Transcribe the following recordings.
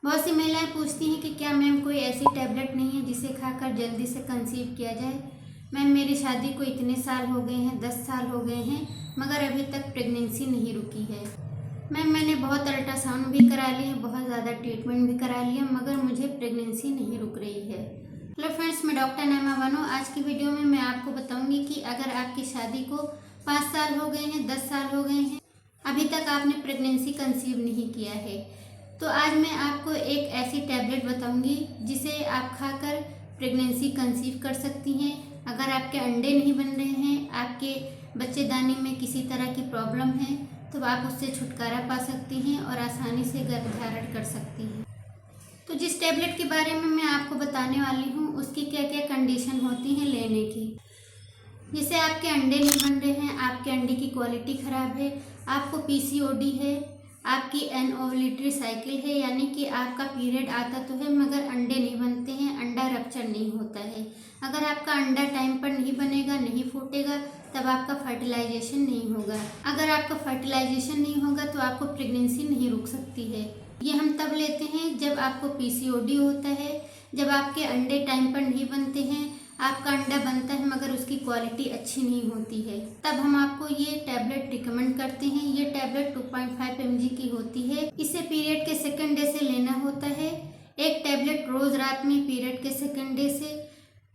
बहुत सी महिलाएं पूछती हैं कि क्या मैम कोई ऐसी टैबलेट नहीं है जिसे खाकर जल्दी से कंसीव किया जाए। मैम मेरी शादी को इतने साल हो गए हैं, 10 साल हो गए हैं, मगर अभी तक प्रेगनेंसी नहीं रुकी है। मैम मैंने बहुत अल्ट्रासाउंड भी करा लिए, बहुत ज़्यादा ट्रीटमेंट भी करा लिया, मगर मुझे प्रेगनेंसी नहीं रुक रही है। हेलो फ्रेंड्स, मैं डॉक्टर नैमा बानो। आज की वीडियो में मैं आपको बताऊंगी कि अगर आपकी शादी को 5 साल हो गए हैं, 10 साल हो गए हैं, अभी तक आपने प्रेगनेंसी कंसीव नहीं किया है, तो आज मैं आपको एक ऐसी टैबलेट बताऊंगी जिसे आप खाकर प्रेगनेंसी कंसीव कर सकती हैं। अगर आपके अंडे नहीं बन रहे हैं, आपके बच्चेदानी में किसी तरह की प्रॉब्लम है, तो आप उससे छुटकारा पा सकती हैं और आसानी से गर्भ धारण कर सकती हैं। तो जिस टैबलेट के बारे में मैं आपको बताने वाली हूँ, उसकी क्या क्या कंडीशन होती हैं लेने की। जैसे आपके अंडे नहीं बन रहे हैं, आपके अंडे की क्वालिटी ख़राब है, आपको पीसीओडी है, आपकी एनओवलेटरी साइकिल है, यानी कि आपका पीरियड आता तो है मगर अंडे नहीं बनते हैं, अंडा रप्चर नहीं होता है। अगर आपका अंडा टाइम पर नहीं बनेगा, नहीं फूटेगा, तब आपका फर्टिलाइजेशन नहीं होगा। अगर आपका फर्टिलाइजेशन नहीं होगा तो आपको प्रेगनेंसी नहीं रुक सकती है। ये हम तब लेते हैं जब आपको पीसीओडी होता है, जब आपके अंडे टाइम पर नहीं बनते हैं, आपका अंडा बनता है मगर उसकी क्वालिटी अच्छी नहीं होती है, तब हम आपको ये टैबलेट रिकमेंड करते हैं। ये टैबलेट 2.5 mg की होती है। इसे पीरियड के सेकंड डे से लेना होता है। एक टैबलेट रोज रात में पीरियड के सेकंड डे से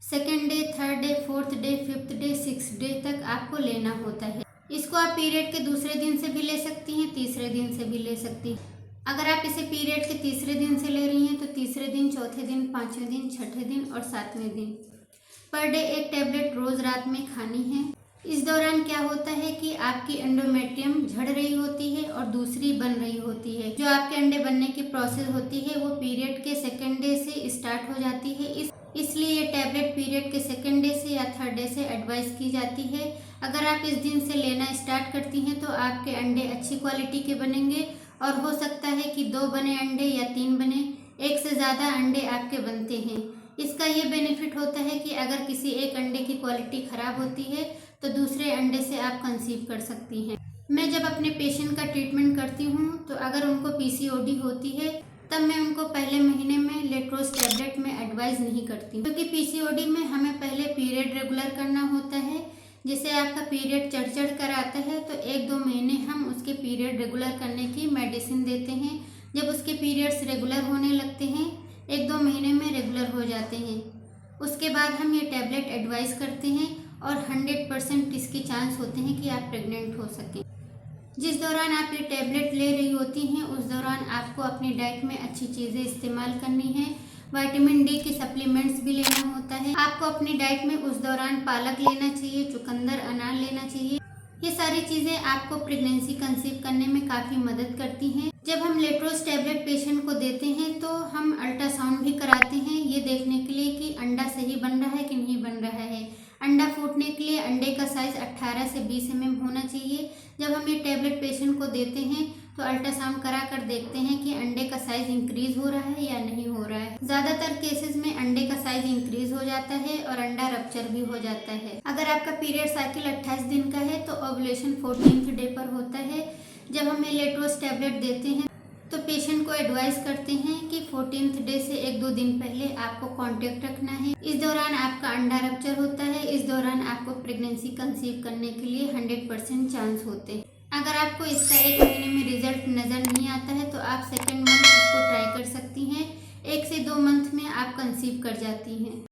second day, third day, fourth day, fifth day, six day तक आपको लेना होता है। इसको आप पीरियड के दूसरे दिन से भी ले सकती हैं, तीसरे दिन से भी ले सकती हैं। अगर आप इसे पीरियड के तीसरे दिन से ले रही हैं तो तीसरे दिन, चौथे दिन, पांचवें दिन, छठे दिन और सातवें दिन पर डे एक टैबलेट रोज रात में खानी है। इस दौरान क्या होता है कि आपकी एंडोमेट्रियम झड़ रही होती है और दूसरी बन रही होती है। जो आपके अंडे बनने की प्रोसेस होती है वो पीरियड के सेकंड डे से स्टार्ट हो जाती है। इसलिए ये टैबलेट पीरियड के सेकंड डे से या थर्ड डे से एडवाइस की जाती है। अगर आप इस दिन से लेना स्टार्ट करती हैं तो आपके अंडे अच्छी क्वालिटी के बनेंगे और हो सकता है कि 2 बने अंडे या 3 बने, एक से ज़्यादा अंडे आपके बनते हैं। इसका ये बेनिफिट होता है कि अगर किसी एक अंडे की क्वालिटी ख़राब होती है तो दूसरे अंडे से आप कंसीव कर सकती हैं। मैं जब अपने पेशेंट का ट्रीटमेंट करती हूँ तो अगर उनको पीसीओडी होती है तब मैं उनको पहले महीने में लेट्रोज टैबलेट में एडवाइस नहीं करती, क्योंकि पीसीओडी में हमें पहले पीरियड रेगुलर करना होता है। जैसे आपका पीरियड चढ़ कर आता है तो 1-2 महीने हम उसके पीरियड रेगुलर करने की मेडिसिन देते हैं। जब उसके पीरियड्स रेगुलर होने लगते हैं, 1-2 महीने में रेगुलर हो जाते हैं, उसके बाद हम ये टैबलेट एडवाइस करते हैं और 100% इसके चांस होते हैं कि आप प्रेग्नेंट हो सकें। जिस दौरान आप ये टैबलेट ले रही होती हैं उस दौरान आपको अपनी डाइट में अच्छी चीज़ें इस्तेमाल करनी है। विटामिन डी के सप्लीमेंट्स भी लेना होता है। आपको अपनी डाइट में उस दौरान पालक लेना चाहिए, चुकंदर, अनार लेना चाहिए। ये सारी चीज़ें आपको प्रेगनेंसी कंसीव करने में काफ़ी मदद करती हैं। जब हम लेट्रोज टैबलेट पेशेंट को देते हैं तो हम अल्ट्रासाउंड भी कराते हैं, ये देखने के लिए कि अंडा सही बन रहा है कि नहीं बन रहा है। अंडा फूटने के लिए अंडे का साइज 18 से 20 mm होना चाहिए। जब हम ये टैबलेट पेशेंट को देते हैं तो अल्ट्रासाउंड करा कर देखते हैं कि अंडे का साइज इंक्रीज हो रहा है या नहीं हो रहा है। ज़्यादातर केसेस में अंडे का साइज इंक्रीज हो जाता है और अंडा रप्चर भी हो जाता है। अगर आपका पीरियड साइकिल 28 दिन का है तो ओव्यूलेशन 14th डे पर होता है। जब हमें लेट्रोज टैबलेट देते हैं तो पेशेंट को एडवाइस करते हैं कि 14th डे से 1-2 दिन पहले आपको कांटेक्ट रखना है। इस दौरान आपका अंडा रप्चर होता है। इस दौरान आपको प्रेगनेंसी कंसीव करने के लिए 100% चांस होते हैं। अगर आपको इसका 1 महीने में रिजल्ट नज़र नहीं आता है तो आप सेकेंड मंथ इसको ट्राई कर सकती हैं। 1 से 2 मंथ में आप कंसीव कर जाती हैं।